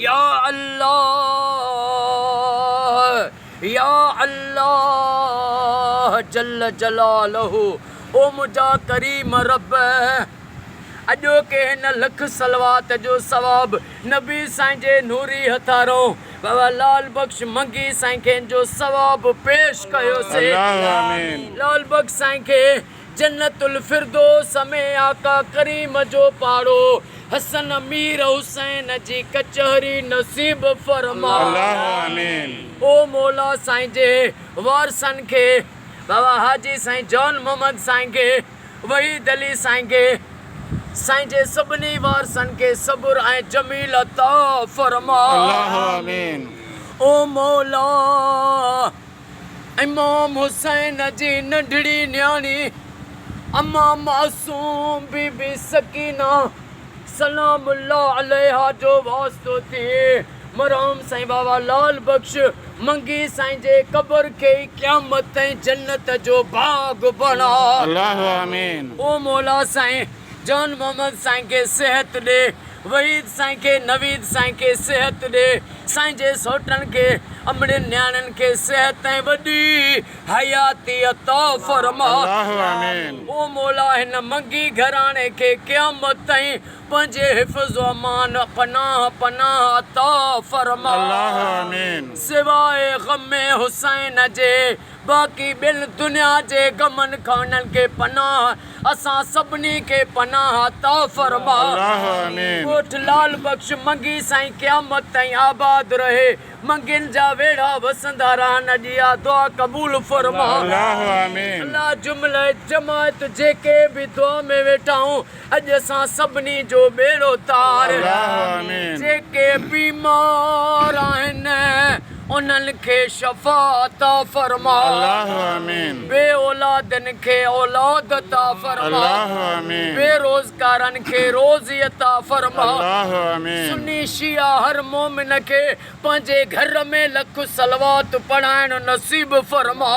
या अल्लाह या अल्लाह जल्ल जलालहू ओ मुझा करीम रब अजो के न लख सलवात जो सवाब नबी साईं जे नूरी हथारो बाबा लाल बख्श मंगी साईं खे जो सवाब पेश कयो से लाल बख्श साईं खे जन्नतुल फिरदौस में आका करीम जो पाड़ो हसन अमीर हुसैन जी कचहरी नसीब फरमा ओ मौला साईं जे वारसन खे बाबा हाजी साईं जॉन मोहम्मद साईं खे वहीद अली साईं खे साईं जे सभिनी वारसन खे सब्र ऐं जमील अता फरमा ओ मौला इमाम हुसैन जी नंढड़ी न्याणी अम्मा मासूम बीबी सकीना सलामुल्लाह अलैहा जो वास्तो थिए मरहम साईं बाबा लाल बख्श मंगी साईं जे कब्र खे क़यामत ताईं जन्नत जो बाग बना ओ मौला साईं जॉन मोहम्मद साईं खे सेहत ॾे वहीद साईं खे नवीद साईं खे सेहत ॾे साईं जे सोटनि खे अमड़ियुनि न्याणियुनि खे सेहत ऐं वॾी हयाती अता फरमा ओ मौला हिन मंगी घराणे खे क़यामत ताईं पंहिंजे हिफ़्ज़ व अमान पनाह पनाह अता फरमा सिवाए ग़मे हुसैन जे बाक़ी ॿियनि दुनिया जे ग़मनि खां उन्हनि खे पनाह असां सभिनी खे पनाह अता फरमा ॻोठ लाल बख्श मंगी साईं क़यामत ताईं आबाद रहे मंगिन जा वेड़ा वसंदा रहन जी आ दुआ कबूल फरमा अल्लाह जुमले जमात जेके भी दुआ में वेठाऊं अज असां सभिनी जो बेड़ो तार जेके बीमार आहिनि उन्हनि खे शफ़ा अता फरमा बे औलादनि खे औलाद अता फरमा बेरोज़गारनि खे रोज़ी अता फरमा सुन्नी शिया हर मोमिन खे पंहिंजे घर में लख सलवात पढ़ाइण नसीब फरमा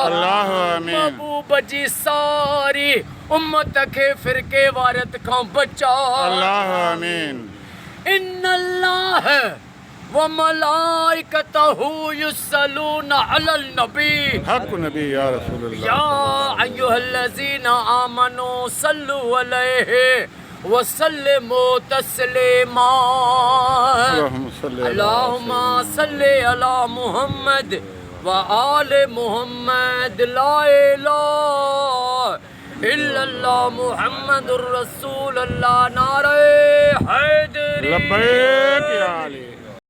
महबूब जी सारी उम्मत खे फिरके वारत खां बचा इन्नल्लाह व मलाइकतहू युसल्लूना अलल नबी हक नबी या रसूलल्लाह या अय्युहल्लज़ीना आमनू सल्लु अलैहि व सल्लिमू तस्लीमा अल्लाहुम्मा सल्लि अला मुहम्मद व आले मुहम्मद ला इलाहा इल्लल्लाह मुहम्मदुर रसूलुल्लाह नारे हैदरी लब्बैक या अली।